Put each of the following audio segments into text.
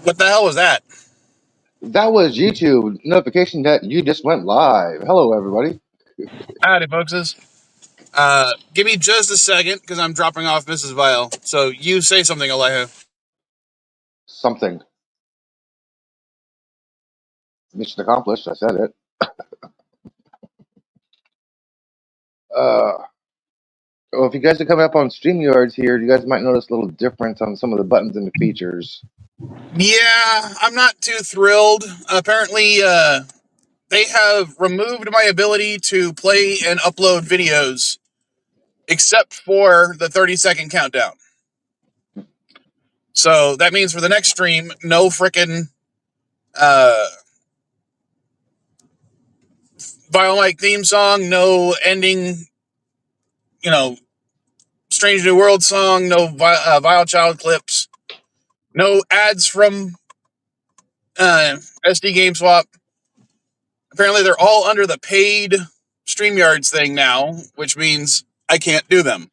What the hell was that? That was YouTube notification that you just went live. Hello, everybody. Howdy, folkses. Give me just a second because I'm dropping off Mrs. Vile. So you say something, Elihu. Something. Mission accomplished. I said it. Well, if you guys are coming up on StreamYards here, you guys might notice a little difference on some of the buttons and the features. Yeah, I'm not too thrilled. Apparently, they have removed my ability to play and upload videos, except for the 30-second countdown. So that means for the next stream, no frickin' Violike theme song, no ending, Strange New World song, no Vile Child clips, no ads from SD Game Swap. Apparently, they're all under the paid StreamYards thing now, which means I can't do them.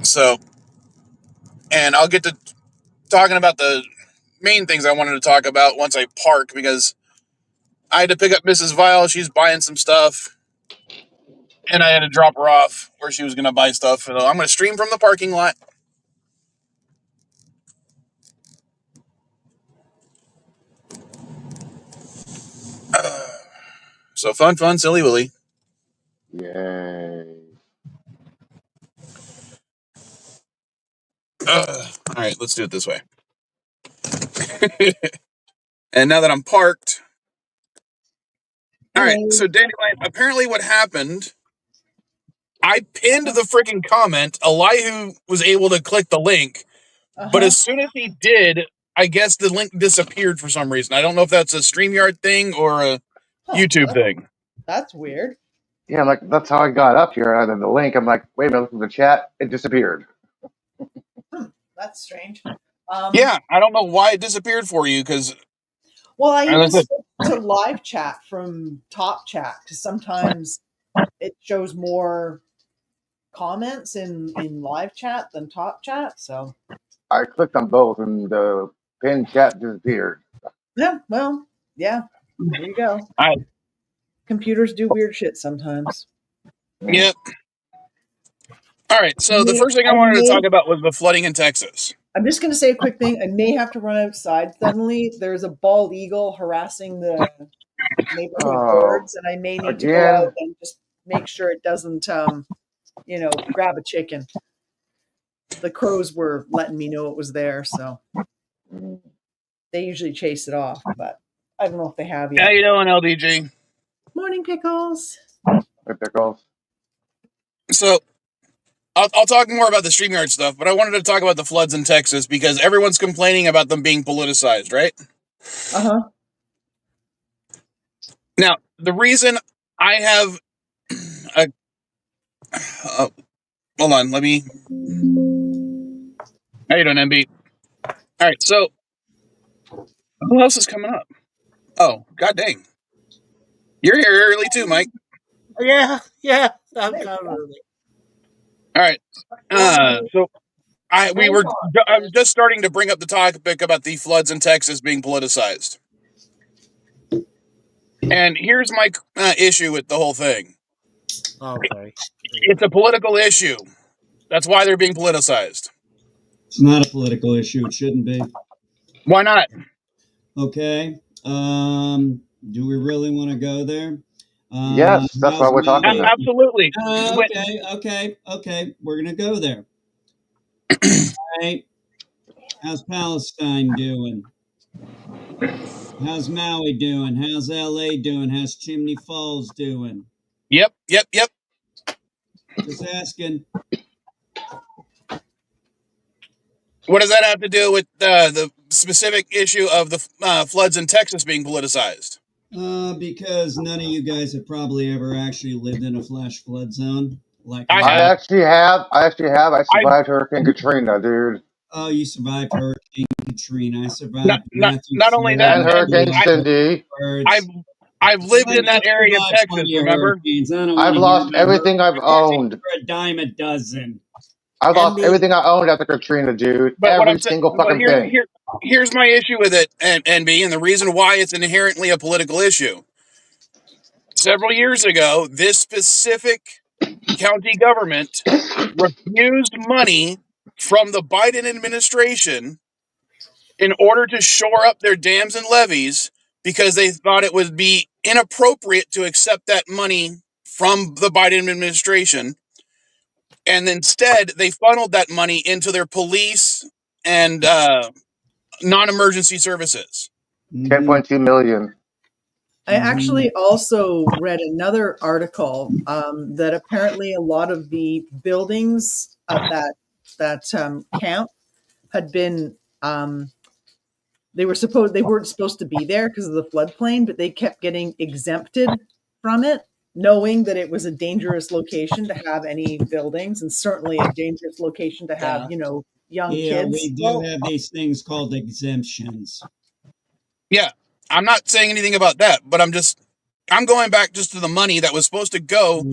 So, and I'll get to talking about the main things I wanted to talk about once I park, because I had to pick up Mrs. Vile. She's buying some stuff, and I had to drop her off where she was going to buy stuff. So I'm going to stream from the parking lot. So fun, silly willy. Yay. All right, let's do it this way. And now that I'm parked, all right. So Dandelion, apparently what happened, I pinned the freaking comment. Elihu was able to click the link, but as soon as he did, I guess the link disappeared for some reason. I don't know if that's a StreamYard thing or a YouTube thing. That's weird. Yeah, like that's how I got up here. And then the link, I'm like, wait a minute, look at the chat. It disappeared. That's strange. Yeah, I don't know why it disappeared for you, because. Well, I even switched to live chat from top chat because sometimes it shows more comments in live chat than top chat. So I clicked on both, and the pinned chat disappeared. yeah, well, yeah, there you go. Computers do weird shit sometimes. Yep. All right, so the first thing I wanted to talk about was the flooding in Texas. I'm just going to say a quick thing. I may have to run outside suddenly. There's a bald eagle harassing the neighborhood birds, and I may need to go out and just make sure it doesn't, grab a chicken. The crows were letting me know it was there, so they usually chase it off, but I don't know if they have yet. How you doing, LDG? Morning, Pickles. Hey, Pickles. So, I'll talk more about the StreamYard stuff, but I wanted to talk about the floods in Texas because everyone's complaining about them being politicized, right? Uh-huh. Now, the reason I have hold on, let me. How you doing, MB? All right, so who else is coming up? Oh, god dang. You're here early too, Mike. Yeah, I'm kind of early. All right. So I was just starting to bring up the topic about the floods in Texas being politicized. And here's my issue with the whole thing. Okay. It's a political issue. That's why they're being politicized. It's not a political issue. It shouldn't be. Why not? Okay. Do we really want to go there? Yes, that's why we're talking about. Absolutely. Okay. We're going to go there. All right. How's Palestine doing? How's Maui doing? How's LA doing? How's Chimney Falls doing? Yep. Just asking. What does that have to do with the specific issue of the floods in Texas being politicized? Because none of you guys have probably ever actually lived in a flash flood zone. Like I actually have. I survived Hurricane Katrina, dude. Oh, you survived Hurricane Katrina. I survived. Not only that, and Hurricane Cindy. I've lived in that area of Texas. Remember? I've lost everything I've owned. For a dime a dozen. I lost NB. everything I owned after Katrina, dude. But what Every I'm saying, single but fucking thing. here's my issue with it, NB, and the reason why it's inherently a political issue. Several years ago, this specific county government refused money from the Biden administration in order to shore up their dams and levees because they thought it would be inappropriate to accept that money from the Biden administration. And instead, they funneled that money into their police and non-emergency services. 10.2 million. I actually also read another article that apparently a lot of the buildings of that camp had been they weren't supposed to be there because of the floodplain, but they kept getting exempted from it, knowing that it was a dangerous location to have any buildings, and certainly a dangerous location to have young Yeah, kids. we do have these things called exemptions. Yeah, I'm not saying anything about that, but I'm going back just to the money that was supposed to go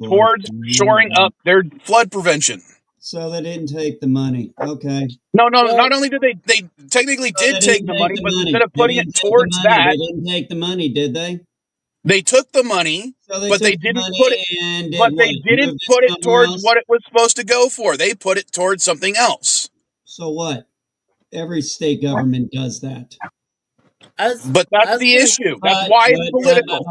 towards shoring up their flood prevention. So they didn't take the money. Okay. No, not only did they technically did take the money, but instead of putting it towards that, they didn't take the money, did they? they took the money, but they didn't put it towards what it was supposed to go for. They put it towards something else. So what? Every state government does that. But that's the issue. That's why it's political.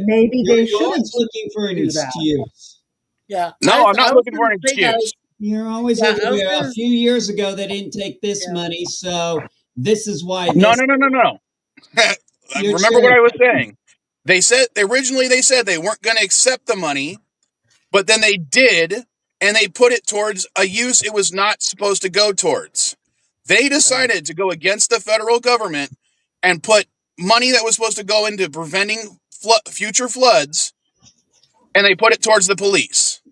Maybe they You're always looking for an excuse. Yeah. No, I'm not looking for an excuse. You're always looking for a few years ago they didn't take this money, so this is why. No. Remember what I was saying. They said originally they weren't going to accept the money, but then they did, and they put it towards a use it was not supposed to go towards. They decided to go against the federal government and put money that was supposed to go into preventing future floods, and they put it towards the police.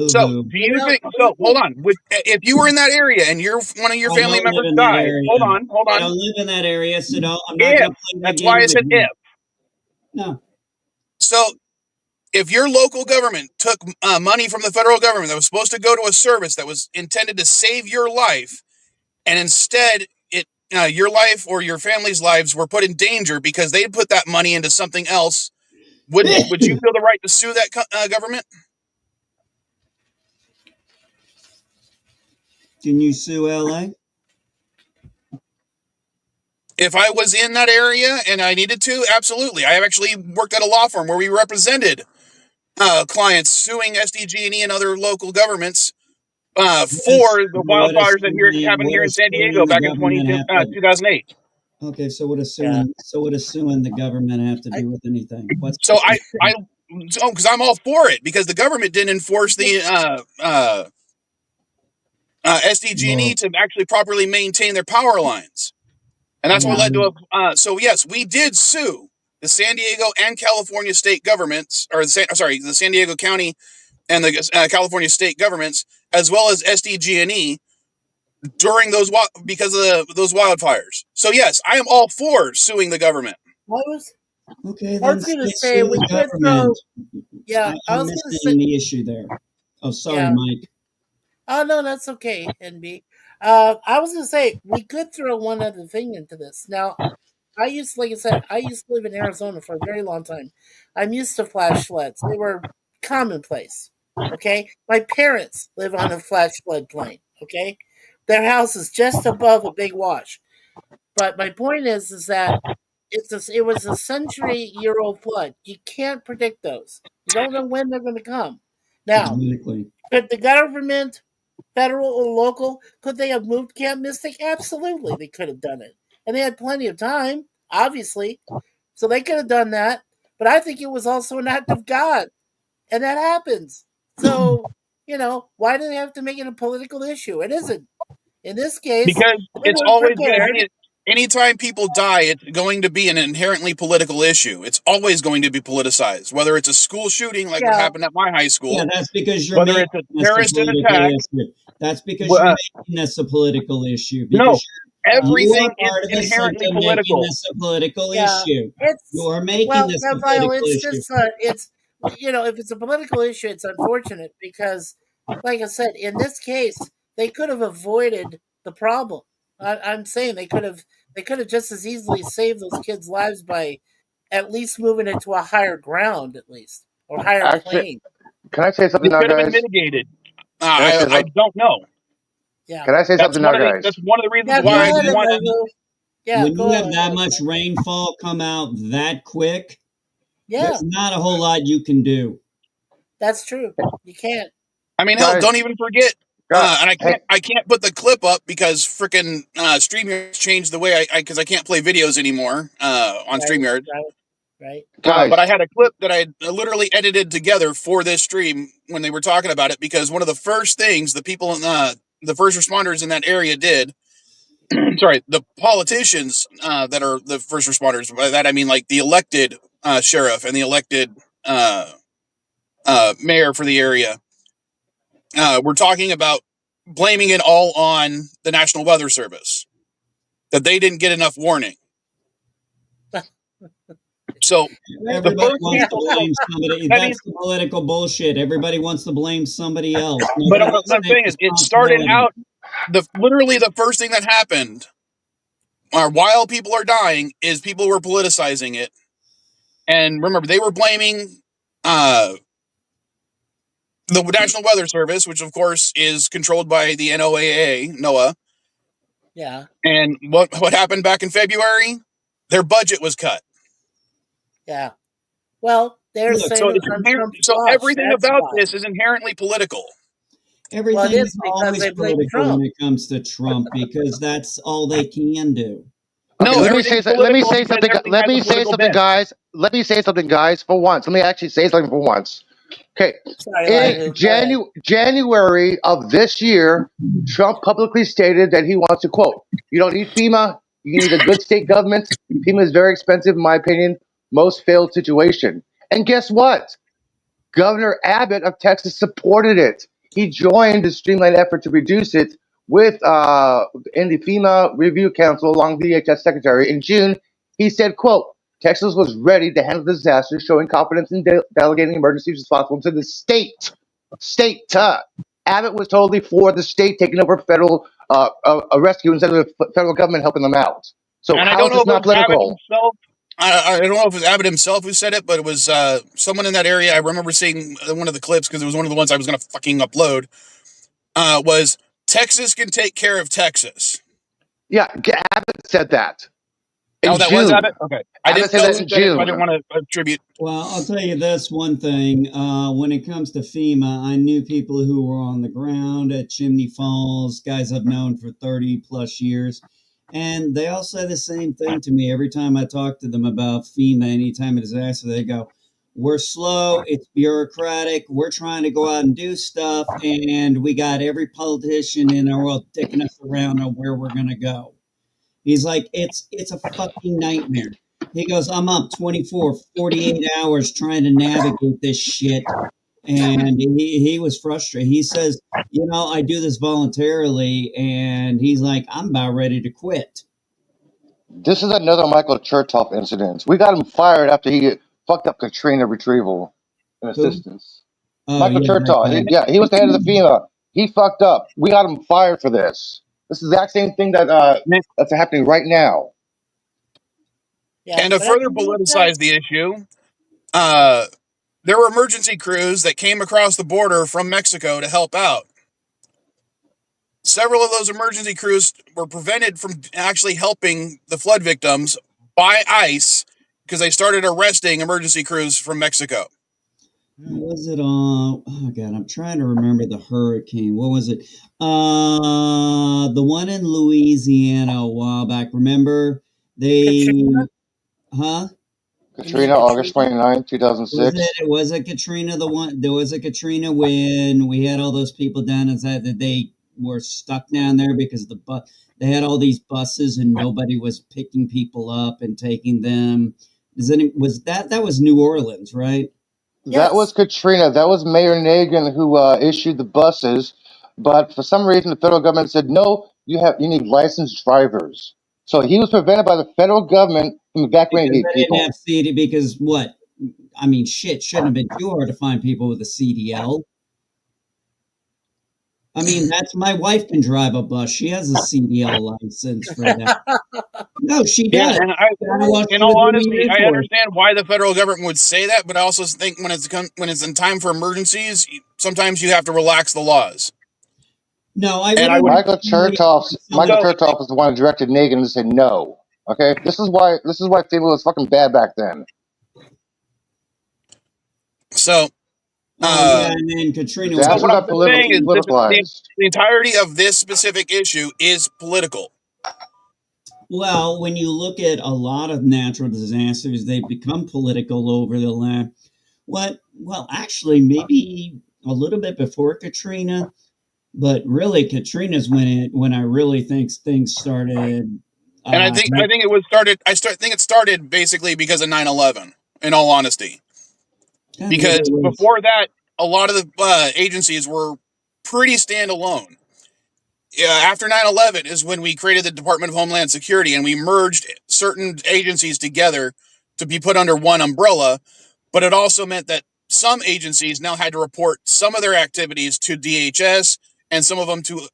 So, do you think? So, hold on. If you were in that area and one of your family members died, hold on. I don't live in that area, so I'm not going to play that's why I said if. No. So, if your local government took money from the federal government that was supposed to go to a service that was intended to save your life, and instead your life or your family's lives were put in danger because they put that money into something else, would you feel the right to sue that government? Can you sue LA? If I was in that area and I needed to, absolutely. I have actually worked at a law firm where we represented clients suing SDG&E and other local governments for the wildfires that happened here in San Diego back in 2008. Okay, so what does suing the government have to do with anything? Because I'm all for it, because the government didn't enforce the SDG&E to actually properly maintain their power lines. And that's what led to so yes, we did sue the San Diego and California state governments, or the San Diego County and the California state governments, as well as SDG&E during because of those wildfires. So yes, I am all for suing the government. I was going to say we could throw. Yeah, I was going to say the issue there. Oh, sorry, Mike. Oh no, that's okay, NB. I was going to say we could throw one other thing into this. Now, like I said, I used to live in Arizona for a very long time. I'm used to flash floods. They were commonplace. Okay, my parents live on a flash flood plain. Okay, their house is just above a big wash. But my point is that it was a century-year-old flood. You can't predict those. You don't know when they're going to come. Now, could the government, federal or local, could they have moved Camp Mystic? Absolutely, they could have done it. And they had plenty of time, obviously. So they could have done that. But I think it was also an act of God. And that happens. So, why do they have to make it a political issue? It isn't. In this case, because it's always going to be, anytime people die, it's going to be an inherently political issue. It's always going to be politicized, whether it's a school shooting like what happened at my high school. Yeah, that's because you're whether it's a terrorist attack. That's because you're making this a political issue. No, everything is inherently political. This a political issue. You're making this a political issue. If it's a political issue, it's unfortunate because like I said, in this case, they could have avoided the problem. I'm saying they could have just as easily saved those kids' lives by at least moving it to a higher ground, at least, or higher Actually, plane. can I say something It now, could have been guys? mitigated. Can I say I something? don't know. Yeah. Can I say something now, That's guys? one of the reasons Yeah, You go why I know ahead, what? want. Elihu. Yeah, When go you have ahead. that much rainfall come out that quick, Yeah, there's not a whole lot you can do. that's true. You can't. I mean, hell, Guys, don't even forget. God, And hey, I can't put the clip up because freaking StreamYard changed the way because I can't play videos anymore on Right, StreamYard. right. But guys, I had a clip that I literally edited together for this stream when they were talking about it because one of the first things the people in the first responders in that area did, sorry, the politicians that are the first responders. By that I mean like the elected sheriff and the elected uh, mayor for the area. We're talking about blaming it all on the National Weather Service that they didn't get enough warning. So the Everybody first wants to people, so blame somebody. that means, That's the political bullshit. Everybody wants to blame somebody else. but Nobody wants what I'm to take saying is, it started responsibility. out literally the first thing that happened, while people are dying, is people were politicizing it, and remember they were blaming uh, the National Weather Service, which of course is controlled by the NOAA. Yeah, And what happened back in February? Their budget was cut. yeah. Well, they're Look, saying it's on Trump's So watch. everything That's about why. this is inherently political. Well, it everything is is because always they blame political when Trump. it comes to Trump because that's all they can do. okay, No, let me say everything's let me political say because something. everything Let has a me say political something, bent. guys. Let me say something, guys. For once, let me actually say something for once. Okay, Sorry, in Elihu. Go ahead. January of this year, Trump publicly stated that he wants to quote, "You don't need FEMA. You need a good state government. FEMA is very expensive, in my opinion. Most failed situation." And guess what? Governor Abbott of Texas supported it. He joined the streamlined effort to reduce it with in the FEMA Review Council along DHS Secretary. In June, he said, quote, Texas was ready to handle the disaster, showing confidence in delegating emergencies responsible to the state. State. Abbott was totally for the state taking over federal rescue instead of the federal government helping them out. So And I how don't is know this if it not was Abbott political? himself. I don't know if it was Abbott himself who said it, but it was someone in that area. I remember seeing one of the clips because it was one of the ones I was going to fucking upload. Was Texas can take care of Texas? Yeah, Abbott said that in Oh, that was June. Abbott. Okay, I Abbott didn't said know that who in said it, so I didn't June. want to attribute. Well, I'll tell you this one thing. When it comes to FEMA, I knew people who were on the ground at Chimney Falls, guys I've known for 30 plus years. And they all say the same thing to me every time I talk to them about FEMA, anytime a disaster. They go, we're slow, it's bureaucratic, we're trying to go out and do stuff, and we got every politician in the world dicking us around on where we're going to go. He's like, it's a fucking nightmare. He goes, I'm up 24, 48 hours trying to navigate this shit. And he was frustrated. He says, I do this voluntarily. And he's like, I'm about ready to quit. This is another Michael Chertoff incident. We got him fired after he fucked up Katrina retrieval and Who? assistance. Oh, Michael yeah, that Chertoff, guy. he was the head of the FEMA. He fucked up. We got him fired for this. This is the exact same thing that's happening right now. Yeah, And to but I further mean, like that. politicize the issue, uh, there were emergency crews that came across the border from Mexico to help out. Several of those emergency crews were prevented from actually helping the flood victims by ICE because they started arresting emergency crews from Mexico. What was it on? Oh, God, I'm trying to remember the hurricane. What was it? The one in Louisiana a while back. Remember? Katrina? They, huh? You mean Katrina, August Katrina? 29, Was 2006. it Katrina the one? There was a Katrina when we had all those people down and said that they were stuck down there because they had all these buses and nobody was picking people up and taking them. That was New Orleans, right? That was Yes. Katrina. That was Mayor Nagin who issued the buses. But for some reason, the federal government said, no, you need licensed drivers. So he was prevented by the federal government from Because evacuating they didn't have people. CD. Because what? I mean, shit shouldn't have been too hard to find people with a CDL. I mean, that's my wife can drive a bus. She has a CDL license for that. No, she Yeah, does. and in all honesty, I understand why the federal government would say that, but I also think when it's in time for emergencies, sometimes you have to relax the laws. No, Michael Chertoff is the one who directed Nagin to say no. Okay, this is why FEMA was fucking bad back then. So, and then Katrina. So what I'm saying is politicized. The entirety of this specific issue is political. Well, when you look at a lot of natural disasters, they become political over the last. Well, actually, maybe a little bit before Katrina, but really Katrina's when I really think things started. And I think it was started. Think it started basically because of 9/11. In all honesty, because before that, a lot of the agencies were pretty standalone. After 9/11 is when we created the Department of Homeland Security, and we merged certain agencies together to be put under one umbrella. But it also meant that some agencies now had to report some of their activities to DHS and some of them to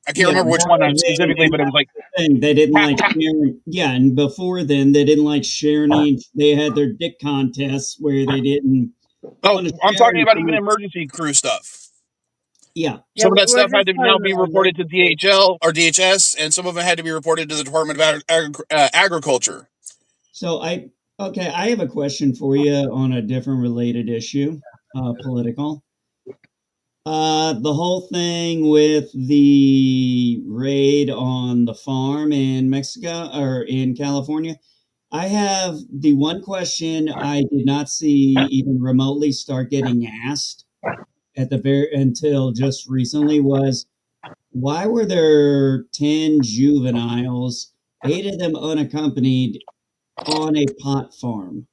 I can't remember which one specifically, but it was like they didn't like sharing. Yeah, and before then they didn't like sharing. They had their dick contests where they didn't. Oh, I'm talking about even emergency crew stuff. Yeah, some of that stuff had to now be reported to DHL or DHS, and some of it had to be reported to the Department of Agriculture. So I have a question for you on a different related issue, political. The whole thing with the raid on the farm in Mexico or in California. I have the one question I did not see even remotely start getting asked until just recently was, why were there 10 juveniles, 8 of them unaccompanied, on a pot farm?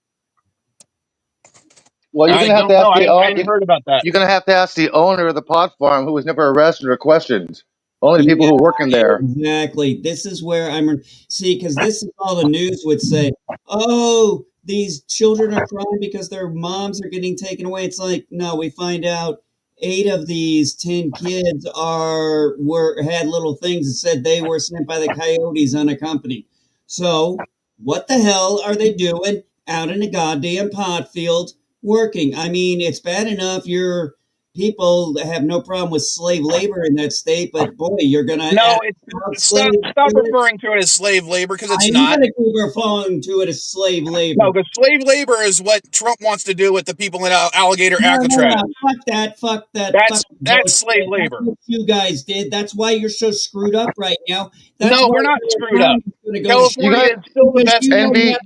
Well, you're gonna have to ask I hadn't heard about that. You're gonna have to ask the owner of the pot farm, who was never arrested or questioned. Only the people who work in there. Exactly. This is where because this is all the news would say. Oh, these children are crying because their moms are getting taken away. It's like, no, we find out 8 of these 10 kids had little things that said they were sent by the coyotes unaccompanied. So what the hell are they doing out in the goddamn pot field working? I mean, it's bad enough you're people have no problem with slave labor in that state, but boy, you're gonna stop referring to it as slave labor, because it's not. I'm gonna keep referring to it as slave labor. No, because slave labor is what Trump wants to do with the people in Alligator Alcatraz. No, fuck that. That's slave labor. That's what you guys did. That's why you're so screwed up right now. We're not screwed up. California is still the best. NB,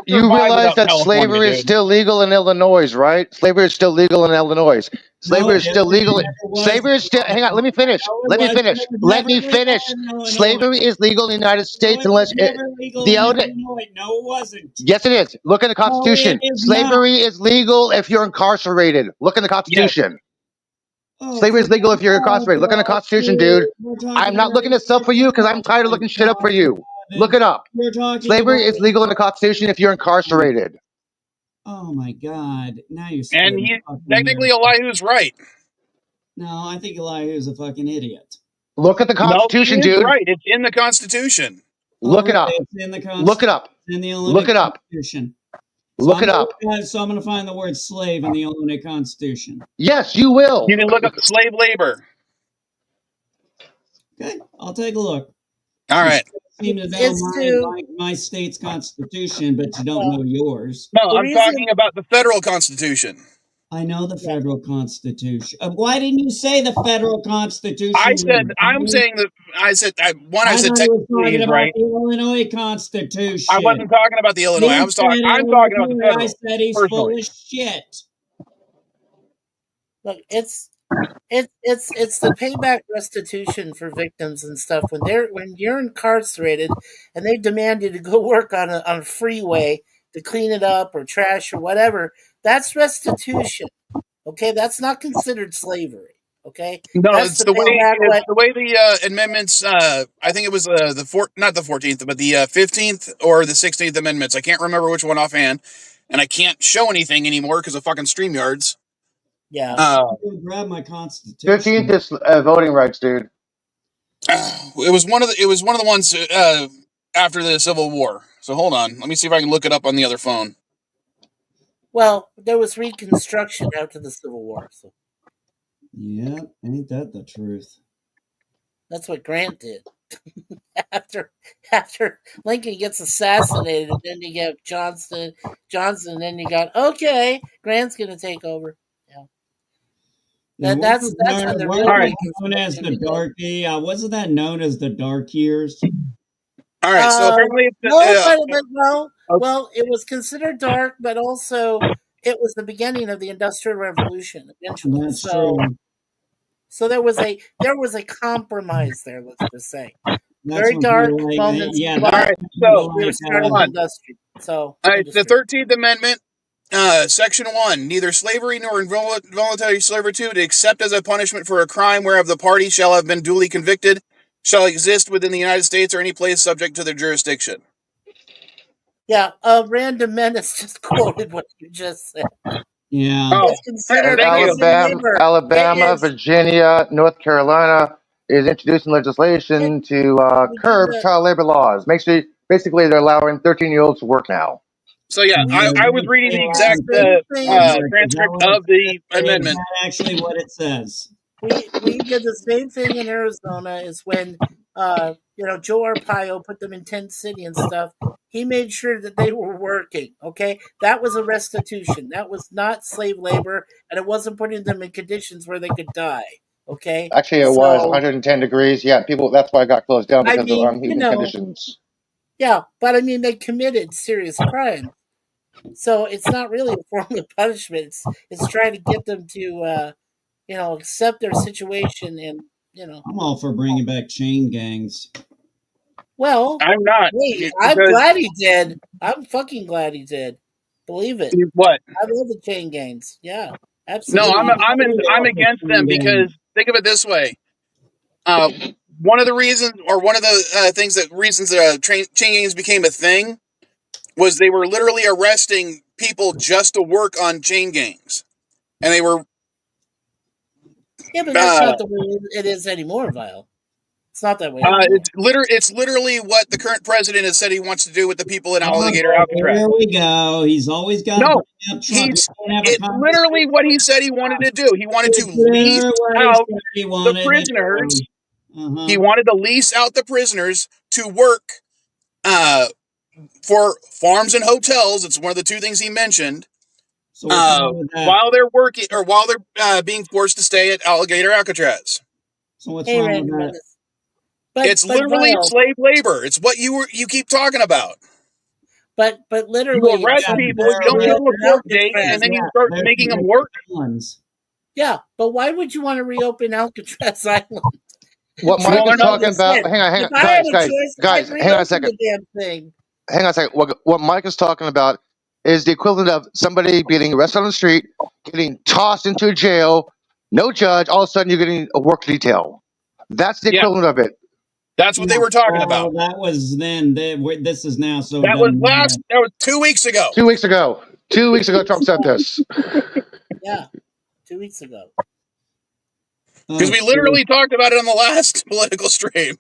you realize that slavery is still legal in Illinois, right? Slavery is still legal in Illinois. Slavery is still legal. Slavery is still. Hang on, let me finish. Slavery is legal in the United States unless No, it wasn't. Yes, it is. Look in the Constitution. Slavery is legal if you're incarcerated. Look in the Constitution. Slavery is legal if you're incarcerated. Look in the Constitution, dude. I'm not looking this up for you because I'm tired of looking shit up for you. Look it up. Slavery is legal in the Constitution if you're incarcerated. Oh my God! Now you're and technically Elihu's right. No, I think Elihu's a fucking idiot. Look at the Constitution, dude. Right, it's in the Constitution. Look it up. It's in the Constitution. Look it up. It's in the Illinois Constitution. Look it up. So I'm going to find the word slave in the Illinois Constitution. Yes, you will. You can look up slave labor. Okay, I'll take a look. All right. You seem to know my state's constitution, but you don't know yours. No, I'm talking about the federal constitution. I know the federal constitution. Why didn't you say the federal constitution? I said technically he's right. The Illinois Constitution. I wasn't talking about the Illinois. I'm talking about the federal. I said he's full of shit. Look, it's the payback restitution for victims and stuff when you're incarcerated and they demand you to go work on a freeway to clean it up or trash or whatever. That's restitution. Okay, that's not considered slavery. Okay, no, it's the way the amendments. I think it was not the 14th, but the 15th or the 16th amendments. I can't remember which one offhand, and I can't show anything anymore because of fucking StreamYards. Yeah. Grab my constitution. 15th is voting rights, dude. It was one of the ones after the Civil War. So hold on, let me see if I can look it up on the other phone. Well, there was Reconstruction after the Civil War, so Yeah, ain't that the truth? that's what Grant did. after Lincoln gets assassinated, and then you get Johnson, and then you got okay, Grant's gonna take over. Yeah. That's when the real known as the wasn't that known as the dark years? All right, so apparently well, it was considered dark, but also it was the beginning of the Industrial Revolution eventually. That's true. So there was a compromise there. Let's just say very dark moments. Yeah. All right, so we were starting the industry. So the 13th Amendment. Section 1. Neither slavery nor involuntary servitude, except as a punishment for a crime whereof the party shall have been duly convicted, shall exist within the United States or any place subject to their jurisdiction. Yeah, Random Menace just quoted what you just said. Yeah. It's considered Alabama, Virginia, North Carolina is introducing legislation to curb child labor laws. Basically, they're allowing 13-year-olds to work now. So yeah, I was reading the exact transcript of the amendment. That's actually what it says. We did the same thing in Arizona. Is when Joe Arpaio put them in tent city and stuff. He made sure that they were working. Okay, that was a restitution. That was not slave labor, and it wasn't putting them in conditions where they could die. Okay, actually, it was 110 degrees. Yeah, people. That's why it got closed down because of unhuman conditions. Yeah, but I mean, they committed serious crime. So it's not really a form of punishment. It's trying to get them to, accept their situation and, I'm all for bringing back chain gangs. Well, I'm not. Hey, I'm glad he did. I'm fucking glad he did. Believe it. What? I love the chain gangs. Yeah, absolutely. No, I'm against them because think of it this way. One of the reasons, or one of the reasons chain gangs became a thing was they were literally arresting people just to work on chain gangs. And they were... Yeah, but that's not the way it is anymore, Vile. It's not that way anymore. It's literally what the current president has said he wants to do with the people in Alligator Alcatraz. There we go. He's always got it's literally what he said he wanted to do. He wanted to lease out the prisoners. He wanted to lease out the prisoners to work for farms and hotels. It's one of the two things he mentioned. So while they're working or while they're being forced to stay at Alligator Alcatraz. So what's wrong with that? It's literally slave labor. It's what you keep talking about. But literally, you arrest people, you don't give them a court date, and then you start making them work. Yeah, but why would you want to reopen Alcatraz Island? What Mike is talking about? Hang on, guys, hang on a second. Hang on a second. What Mike is talking about is the equivalent of somebody being arrested on the street, getting tossed into a jail, no judge. All of a sudden, you're getting a work detail. That's the equivalent of it. That's what they were talking about. That was then. This is now. So that was 2 weeks ago. 2 weeks ago. 2 weeks ago, Trump said this. Yeah, 2 weeks ago. Because we literally talked about it on the last political stream.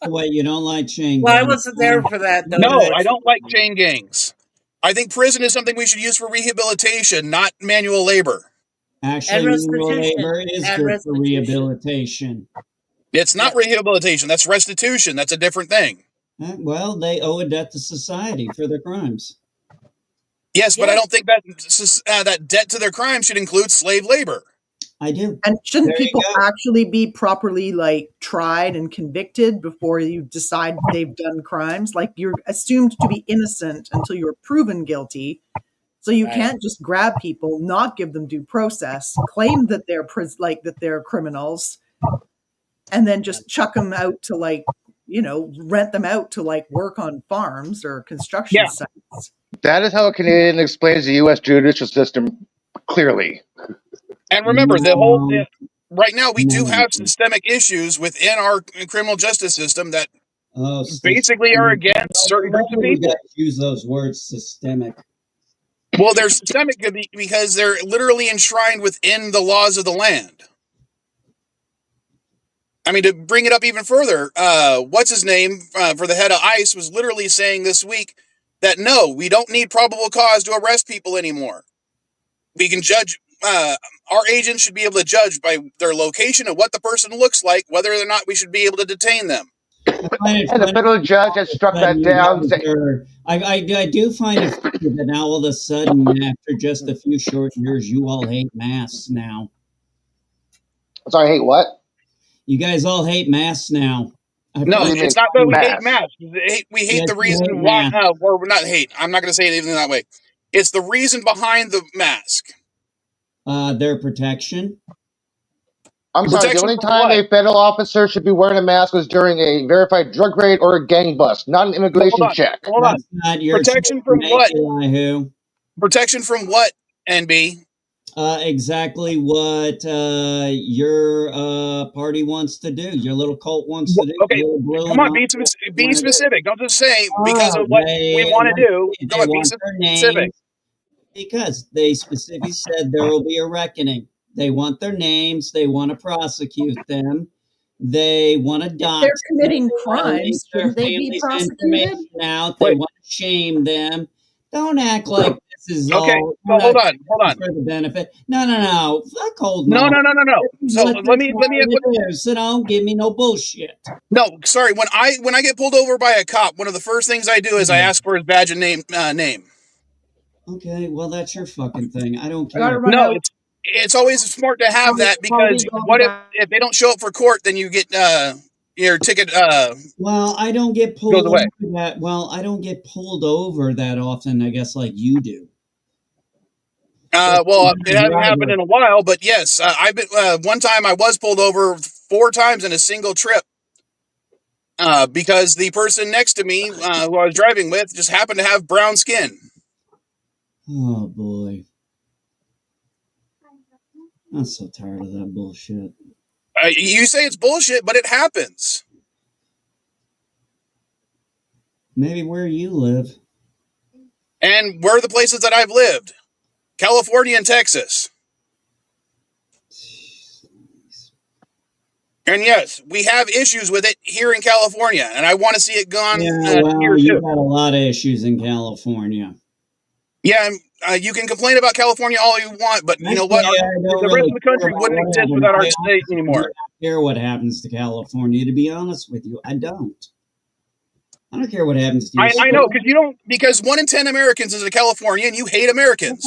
Wait, you don't like chain gangs? Well, I wasn't there for that. Though. No, I don't like chain gangs. I think prison is something we should use for rehabilitation, not manual labor. Actually, manual labor is good for rehabilitation. It's not rehabilitation. That's restitution. That's a different thing. Well, they owe a debt to society for their crimes. Yes, but I don't think that debt to their crime should include slave labor. I do. And shouldn't people actually be properly tried and convicted before you decide they've done crimes? Like, you're assumed to be innocent until you're proven guilty. So you can't just grab people, not give them due process, claim that they're criminals, and then just chuck them out to rent them out to work on farms or construction sites. That is how a Canadian explains the U.S. judicial system clearly. And remember, right now we do have systemic issues within our criminal justice system that basically are against certain groups of people. Use those words, systemic. Well, they're systemic because they're literally enshrined within the laws of the land. I mean, to bring it up even further, what's his name for the head of ICE was literally saying this week that no, we don't need probable cause to arrest people anymore. We can judge. Our agents should be able to judge by their location and what the person looks like, whether or not we should be able to detain them. And the federal judge has struck that down. I do find it funny that now all of a sudden, after just a few short years, you all hate masks now. Sorry, hate what? You guys all hate masks now. No, it's not that we hate masks. We hate the reason why. Or we're not hate. I'm not going to say it even that way. It's the reason behind the mask. Their protection. I'm sorry, the only time a federal officer should be wearing a mask was during a verified drug raid or a gang bust, not an immigration check. Hold on. Not your protection from what? Who? Protection from what, NB? Exactly what your party wants to do. Your little cult wants to do. Okay, come on, be specific. Don't just say because of what we want to do. Come on, be specific. Because they specifically said there will be a reckoning. They want their names. They want to prosecute them. They want to dox. They're committing crimes. Shouldn't they be prosecuted? Out. They want to shame them. Don't act like this is okay. all. So hold on. For the benefit. No. Fuck hold no. So let me. So don't give me no bullshit. No, sorry. When I get pulled over by a cop, one of the first things I do is I ask for his badge and name. Okay, well that's your fucking thing. I don't care. No, it's always smart to have that because what if they don't show up for court, then you get your ticket. Well, I don't get pulled over that. Well, I don't get pulled over that often. I guess like you do. Well, it hasn't happened in a while, but yes, I've been. One time I was pulled over 4 times in a single trip. Because the person next to me, who I was driving with, just happened to have brown skin. Oh boy. I'm so tired of that bullshit. You say it's bullshit, but it happens. Maybe where you live. And where are the places that I've lived? California and Texas. And yes, we have issues with it here in California, and I want to see it gone here you too. got a lot of issues in California. Yeah, you can complain about California all you want, but you know what? The rest of the country wouldn't exist without our state anymore. I don't care what happens to California, to be honest with you. I don't care what happens to you. I know, because you don't. Because 1 in 10 Americans is a Californian, and you hate Americans.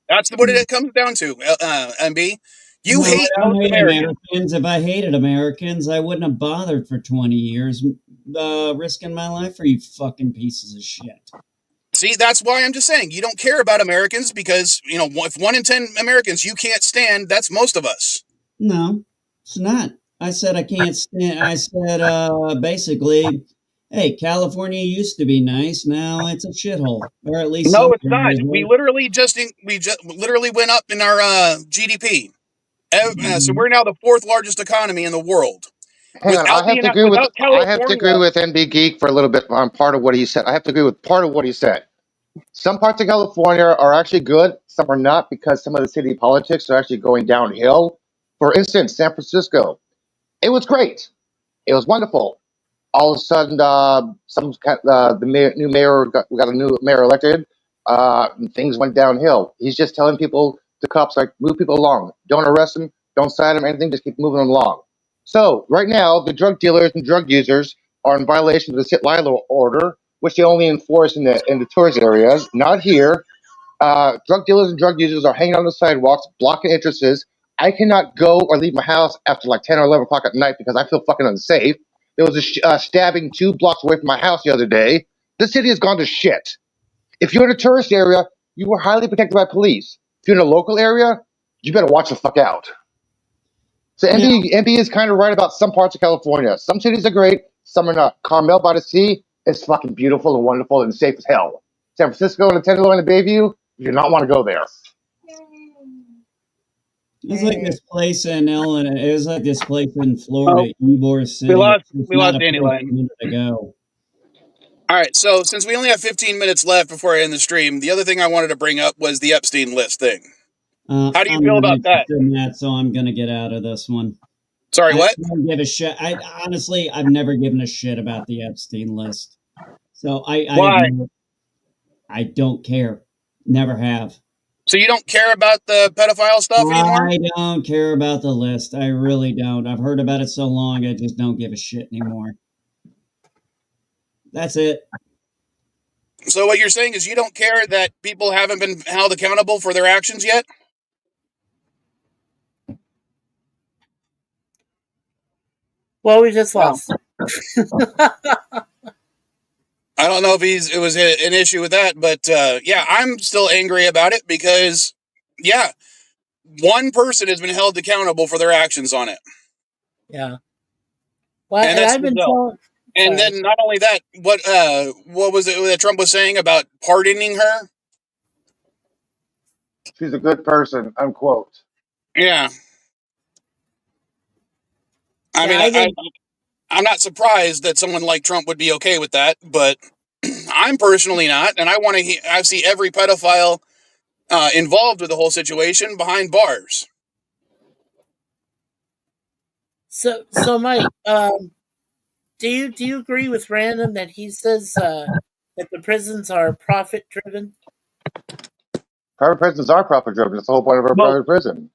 That's what it comes down to, MB. You hate most Americans. If I hated Americans, I wouldn't have bothered for 20 years risking my life for you fucking pieces of shit. See, that's why I'm just saying you don't care about Americans because, if 1 in 10 Americans you can't stand, that's most of us. No, it's not. I said I can't stand. I said basically, hey, California used to be nice. Now it's a shithole, or at least no, it's not. We literally went up in our GDP. So we're now the 4th largest economy in the world. Hang on, I have to agree with NB Geek for a little bit on part of what he said. I have to agree with part of what he said. Some parts of California are actually good, some are not, because some of the city politics are actually going downhill. For instance, San Francisco, it was great, it was wonderful. All of a sudden, we got a new mayor elected. And things went downhill. He's just telling people, the cops, like, move people along, don't arrest them, don't cite them, anything, just keep moving them along. So right now, the drug dealers and drug users are in violation of the sit-lie-low order, which they only enforce in the tourist areas, not here. Drug dealers and drug users are hanging on the sidewalks, blocking entrances. I cannot go or leave my house after like 10 or 11 o'clock at night because I feel fucking unsafe. There was a stabbing 2 blocks away from my house the other day. This city has gone to shit. If you're in a tourist area, you are highly protected by police. If you're in a local area, you better watch the fuck out. So MB is kind of right about some parts of California. Some cities are great, some are not. Carmel by the Sea is fucking beautiful and wonderful and safe as hell. San Francisco and the Tenderloin and Bayview, you do not want to go there. It's like this place in Illinois. It was like this place in Florida, Ybor City. We lost Dandelion. Ago. All right, so since we only have 15 minutes left before I end the stream, the other thing I wanted to bring up was the Epstein list thing. How do you I'm feel not about that? interested in that, so I'm going to get out of this one. Sorry, what? I don't give a shit. Honestly, I've never given a shit about the Epstein list. So Why? I don't care. Never have. So you don't care about the pedophile stuff anymore? I don't care about the list. I really don't. I've heard about it so long, I just don't give a shit anymore. That's it. So what you're saying is you don't care that people haven't been held accountable for their actions yet? Well, we just lost. I don't know if it was an issue with that, but yeah, I'm still angry about it because, yeah, one person has been held accountable for their actions on it. Yeah. Well, and and that's I've been Giselle. told. And Sorry. then not only that, what was it that Trump was saying about pardoning her? She's a good person, unquote. Yeah. I Yeah, mean, I'm not surprised that someone like Trump would be okay with that, but I'm personally not, and I see every pedophile involved with the whole situation behind bars. So Mike, do you agree with Random that he says that the prisons are profit driven? Private prisons are profit driven. That's the whole point of a Well, private prison.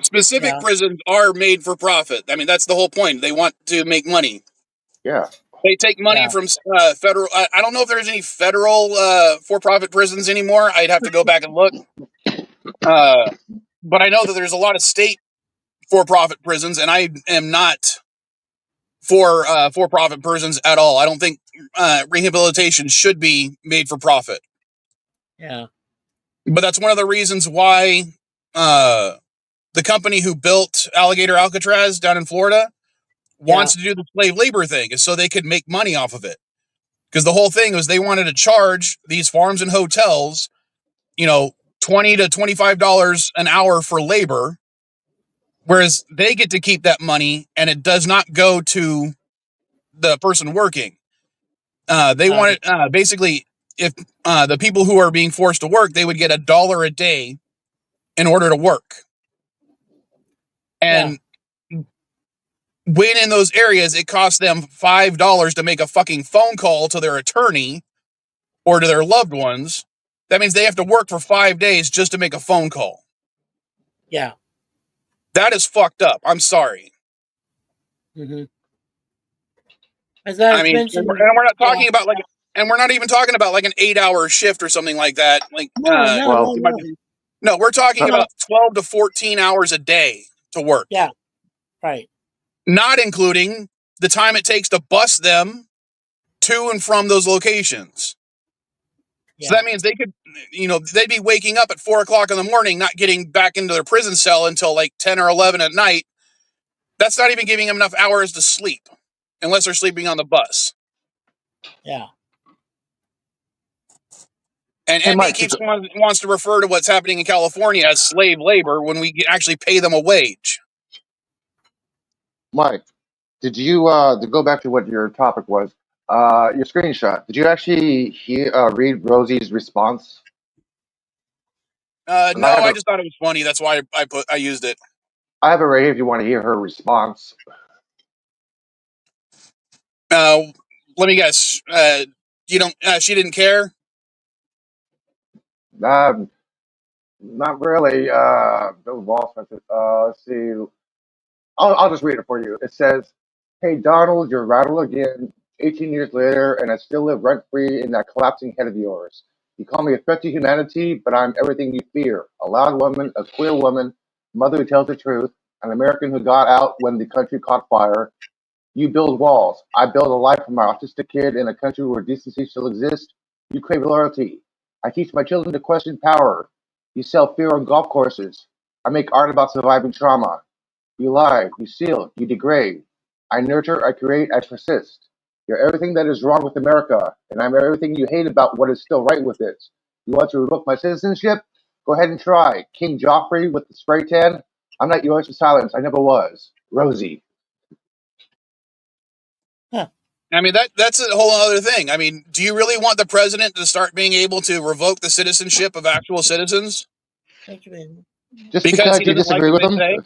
specific Yeah. prisons are made for profit. I mean, that's the whole point. They want to make money. Yeah. They take money Yeah. from federal. I don't know if there's any federal for-profit prisons anymore. I'd have to go back and look. But I know that there's a lot of state for-profit prisons, and I am not for-profit prisons at all. I don't think rehabilitation should be made for profit. Yeah. But that's one of the reasons why the company who built Alligator Alcatraz down in Florida wants to do the slave labor thing, is so they could make money off of it. Because the whole thing was they wanted to charge these farms and hotels, $20 to $25 an hour for labor, whereas they get to keep that money and it does not go to the person working. They wanted basically, if the people who are being forced to work, they would get $1 a day in order to work. And when in those areas, it costs them $5 to make a fucking phone call to their attorney or to their loved ones. That means they have to work for 5 days just to make a phone call. Yeah. That is fucked up. I'm sorry. Mm-hmm. As I I mean, mentioned, and we're not talking about and we're not even talking about like an 8-hour shift or something like that. Like, no. no, we're talking about 12 to 14 hours a day to work. Yeah, right. Not including the time it takes to bus them to and from those locations. Yeah. So that means they could, they'd be waking up at 4:00 in the morning, not getting back into their prison cell until like 10 or 11 at night. That's not even giving them enough hours to sleep, unless they're sleeping on the bus. Yeah. And MB wants to refer to what's happening in California as slave labor when we actually pay them a wage. Mike, did you to go back to what your topic was? Your screenshot. Did you actually read Rosie's response? No, I just thought it was funny. That's why I used it. I have it right here if you want to hear her response. Let me guess. You don't. She didn't care. Not really. Let's see. I'll just read it for you. It says, "Hey Donald, you're rattled again. 18 years later, and I still live rent free in that collapsing head of yours. You call me a threat to humanity, but I'm everything you fear. A loud woman, a queer woman, a mother who tells the truth, an American who got out when the country caught fire. You build walls. I build a life for my autistic kid in a country where decency still exists. You crave loyalty. I teach my children to question power. You sell fear on golf courses. I make art about surviving trauma. You lie, you steal, you degrade. I nurture, I create, I persist. You're everything that is wrong with America, and I'm everything you hate about what is still right with it. You want to revoke my citizenship? Go ahead and try. King Joffrey with the spray tan? I'm not yours for silence. I never was. Rosie." Huh. I mean, that's a whole other thing. I mean, do you really want the president to start being able to revoke the citizenship of actual citizens? Thank you, man. Just Because because he you doesn't like disagree what with they them? say?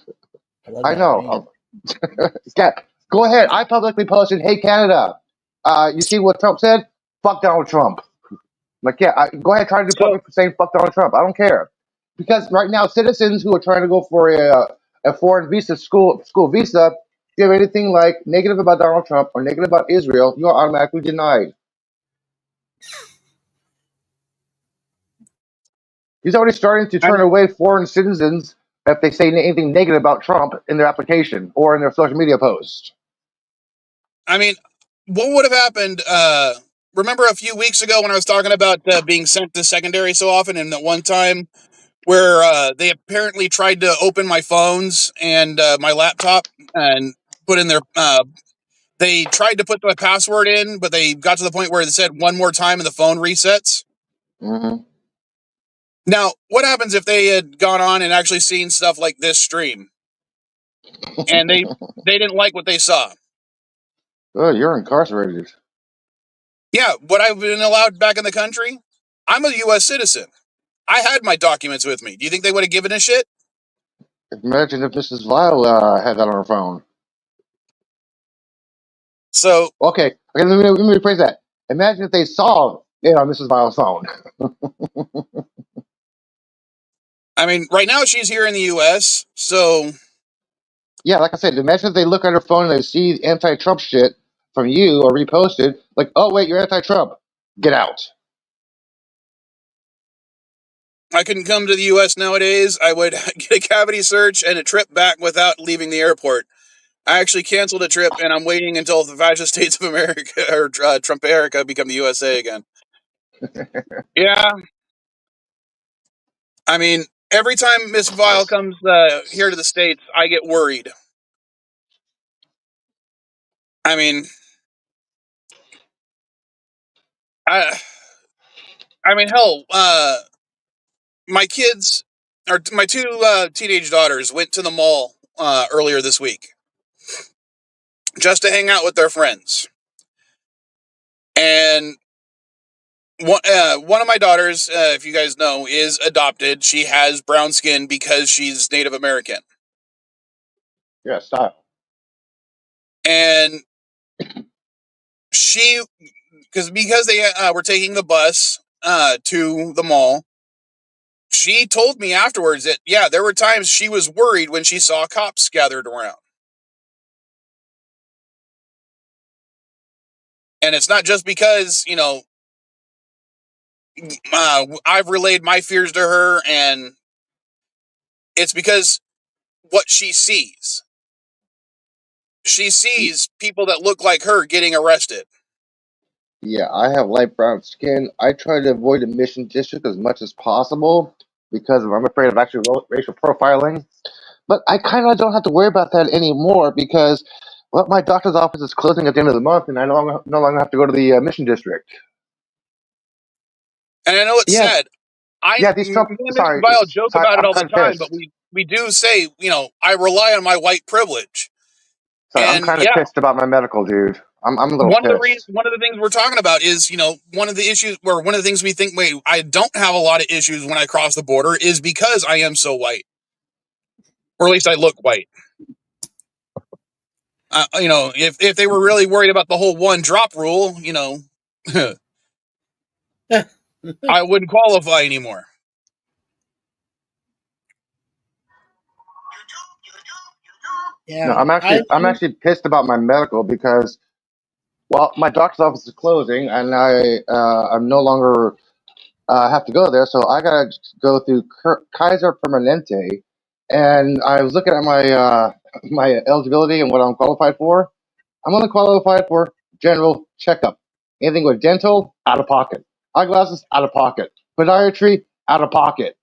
I know. Yeah, go ahead. I publicly posted, "Hey Canada, you see what Trump said? Fuck Donald Trump." Like, yeah, go ahead, try to do So, public saying "fuck Donald Trump." I don't care, because right now citizens who are trying to go for a foreign visa, school visa, if you have anything like negative about Donald Trump or negative about Israel, you are automatically denied. He's already starting to I turn away foreign citizens if they say anything negative about Trump in their application or in their social media post. mean, what would have happened? Remember a few weeks ago when I was talking about being sent to secondary so often, and that one time where they apparently tried to open my phones and my laptop and put in their. They tried to put my password in, but they got to the point where it said one more time and the phone resets. Mm-hmm. Now, what happens if they had gone on and actually seen stuff like this stream and they didn't like what they saw? Oh, you're incarcerated. Yeah, would I have been allowed back in the country? I'm a U.S. citizen. I had my documents with me. Do you think they would have given a shit? Imagine if Mrs. Vile had that on her phone. So, Okay, let me rephrase that. Imagine if they saw it on Mrs. Vile's phone. I mean, right now she's here in the U.S., so Yeah, like I said, imagine if they look at her phone and they see anti-Trump shit from you or reposted, like, oh wait, you're anti-Trump, get out. I couldn't come to the U.S. nowadays. I would get a cavity search and a trip back without leaving the airport. I actually canceled a trip, and I'm waiting until the fascist states of America or Trump America become the USA again. Yeah, I mean, every time Miss Vile comes here to the States, I get worried. I mean, I, I mean, hell, my kids, or my two teenage daughters, went to the mall earlier this week just to hang out with their friends. And one of my daughters, if you guys know, is adopted. She has brown skin because she's Native American. Yeah, stop. And she, because they were taking the bus to the mall, she told me afterwards that, yeah, there were times she was worried when she saw cops gathered around. And it's not just because, I've relayed my fears to her, and it's because what she sees. She sees people that look like her getting arrested. Yeah, I have light brown skin. I try to avoid the Mission District as much as possible because I'm afraid of actual racial profiling. But I kind of don't have to worry about that anymore because, well, my doctor's office is closing at the end of the month, and I no longer have to go to the Mission District. And I know it's Yeah, sad. yeah. Me These Trump. and Mr. Sorry, Vile joke sorry. about it I'm all the kind of time, but pissed. we do say, I rely on my white privilege. Sorry, I'm And kind of yeah, pissed about my medical, dude. I'm a little pissed. one of the things we're talking about is, one of the issues, or one of the things we think, wait, I don't have a lot of issues when I cross the border is because I am so white, or at least I look white. If they were really worried about the whole one drop rule, I wouldn't qualify anymore. No, Yeah, I'm actually pissed about my medical because, well, my doctor's office is closing, and I'm no longer have to go there, so I gotta go through Kaiser Permanente, and I was looking at my my eligibility and what I'm qualified for. I'm only qualified for general checkup. Anything with dental, out of pocket. Eyeglasses, out of pocket. Podiatry, out of pocket.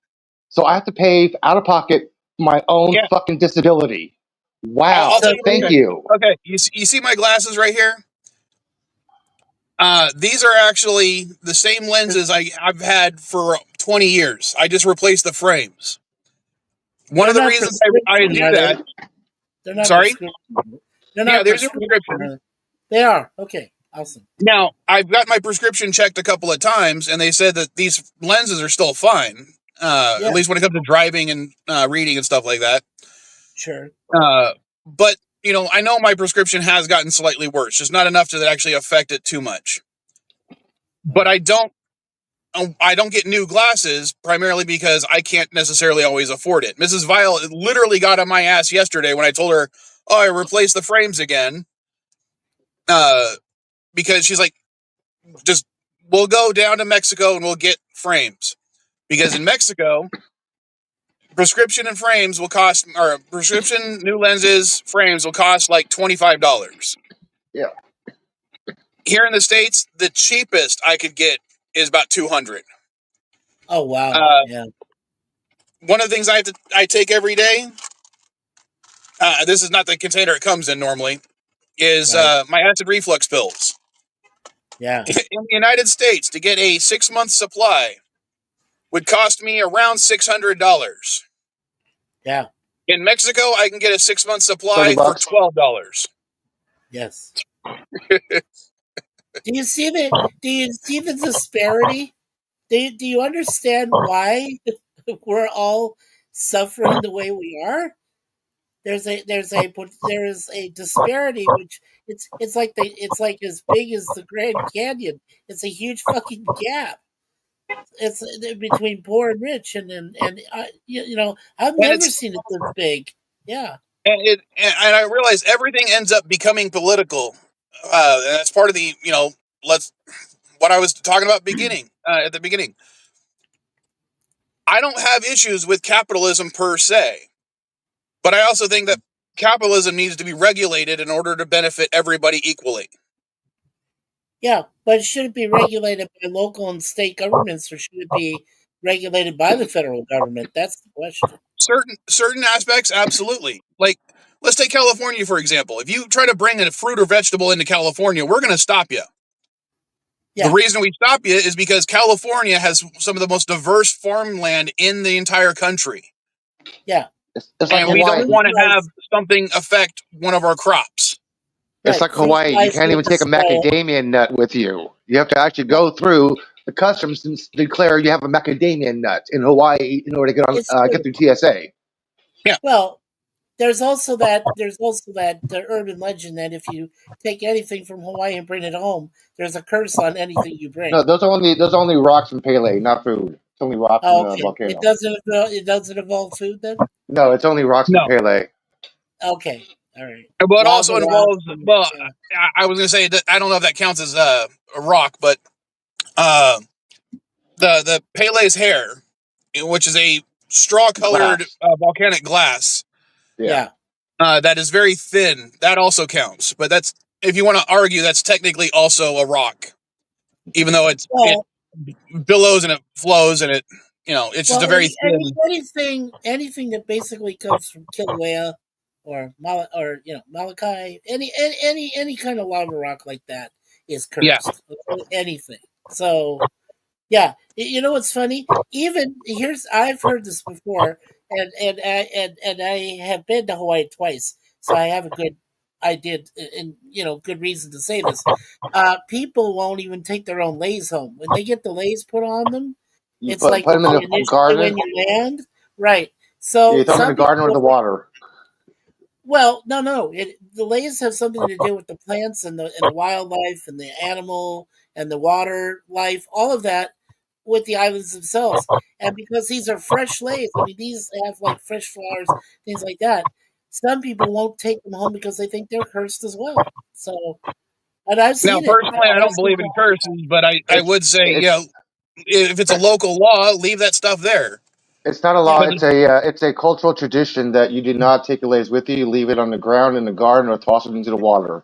So I have to pay out of pocket my own Yeah, fucking disability. I'll Wow. tell so you. Thank Okay, you. okay. You see my glasses right here? These are actually the same lenses I've had for 20 years. I just replaced the frames. One they're of the not reasons I prescription, do are they? that, They're not sorry? prescription. They're Yeah, not there's a prescription. prescription. They are okay. Awesome. Now, I've got my prescription checked a couple of times, and they said that these lenses are still fine, Yeah, at least when it comes to driving and reading and stuff like that. sure. But, I know my prescription has gotten slightly worse, just not enough to actually affect it too much. But Right. I don't get new glasses primarily because I can't necessarily always afford it. Mrs. Vile literally got on my ass yesterday when I told her, "Oh, I replaced the frames again," because she's like, "Just we'll go down to Mexico and we'll get frames because in Mexico, prescription and frames will cost, or prescription new lenses frames will cost like $25. Yeah. Here in the States, the cheapest I could get is about 200. Oh wow. Uh, Yeah. one of the things I take every day. This is not the container it comes in normally. Is Right. my acid reflux pills. Yeah. In the United States, to get a 6-month supply would cost me around $600. Yeah. In Mexico, I can get a 6-month 30 supply for bucks. $12. Yes. Do you see the disparity? Do you understand why we're all suffering the way we are? There is a disparity which it's like as big as the Grand Canyon. It's a huge fucking gap. It's between poor and rich, and I've And never it's seen it this big. Yeah, and I realize everything ends up becoming political. And that's part of the let's what I was talking about at the beginning. I don't have issues with capitalism per se, but I also think that capitalism needs to be regulated in order to benefit everybody equally. yeah, but should it be regulated by local and state governments, or should it be regulated by the federal government? That's the question. Certain aspects, absolutely. Like, let's take California for example. If you try to bring a fruit or vegetable into California, we're going to stop you. The Yeah, reason we stop you is because California has some of the most diverse farmland in the entire country, yeah, It's like and and we the don't Hawaii. want to have legalized something affect one of our crops. It's right like Hawaii. You legalized can't even take a weeds. So macadamia nut with you. You have to actually go through the customs and declare you have a macadamia nut in Hawaii in order to it's get true. through TSA. Yeah, Well, there's also that urban legend that if you take anything from Hawaii and bring it home, there's a curse on anything you No, bring. those are only rocks and Pele, not food. It's only rocks and Oh, okay. It volcano. doesn't involve food then. No, it's only rocks and no, Pele. Okay, all right. but it Lava also rocks. involves. And, Well, yeah. I was going to say that I don't know if that counts as a rock, but uh, the Pele's hair, which is a straw colored Glass. volcanic glass Yeah. Yeah. that is very thin. That also counts, but that's if you want to argue, that's technically also a rock, even though it Well, billows and it flows and it's just a well, very thin. anything that basically comes from Kilauea or or Malachi, any kind of lava rock like that is Yeah. cursed. Anything. So yeah, you know what's funny? Even here's I've heard this before, and I have been to Hawaii twice, so I have a good idea and good reason to say this. People won't even take their own leis home when they get the leis put on them. You It's put like them in the initially when garden. you land, right? You So throw them in the some garden people or the don't. water. Well, no. The layers have something to do with the plants and the wildlife and the animal and the water life, all of that with the islands themselves. And because these are fresh lays, I mean, these have like fresh flowers, things like that. Some people won't take them home because they think they're cursed as well. So, and I've Now, seen it. personally, I I've don't seen believe in curses, but I It's would say, it's if it's a local law, leave that stuff there. it's not a law. yeah, It's a cultural tradition that you do not take your leis with you. You leave it on the ground in the garden or toss it into the water.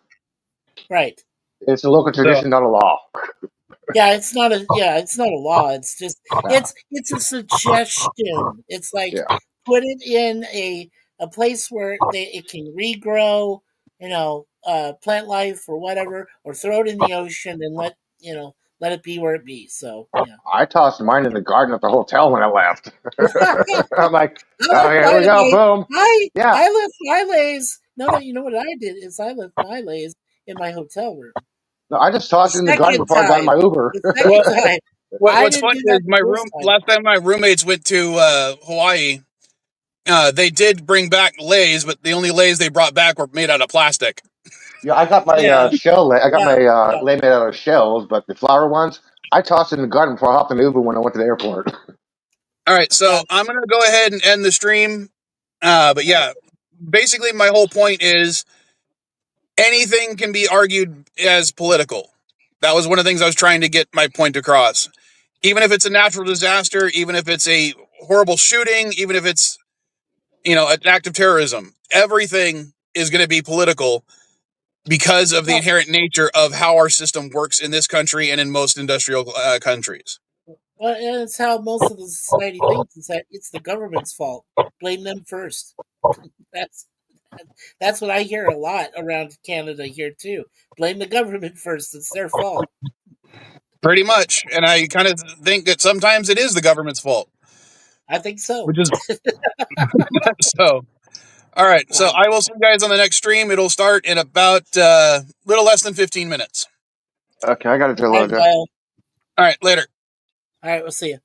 right. It's a local So, tradition, not a law. It's not a law. It's just No. it's a suggestion. It's like Yeah. put it in a place where it can regrow, plant life or whatever, or throw it in the ocean and let it be where it be. So yeah. I tossed mine in the garden at the hotel when I left. I'm like, I oh, left here we mine go, boom. Yeah, I left my lays. No, you know what I did is I left my lays in my hotel room. No, I just tossed it in the garden Second before I got in time. my Uber. The second time. I What's didn't funny do is that the first time. last time my roommates went to Hawaii, they did bring back Lays, but the only Lays they brought back were made out of plastic. Yeah, I got my Yeah, shell. I got yeah, my yeah. lay made out of shells, but the flower ones, I tossed it in the garden before I hopped in the Uber when I went to the airport. All right, so Yeah. I'm gonna go ahead and end the stream. But yeah, basically my whole point is anything can be argued as political. That was one of the things I was trying to get my point across. Even if it's a natural disaster, even if it's a horrible shooting, even if it's an act of terrorism, everything is going to be political because of the Well, inherent nature of how our system works in this country and in most industrial countries. well, and it's how most of the society thinks is that it's the government's fault. Blame them first. That's that's what I hear a lot around Canada here too. Blame the government first. It's their fault. Pretty much. And I kind of think that sometimes it is the government's fault, I think so. which is so. All right. So Wow. I will see you guys on the next stream. It'll start in about little less than 15 minutes. Okay, I got it to All right, load. Kyle. All right. Later. All right, we'll see you.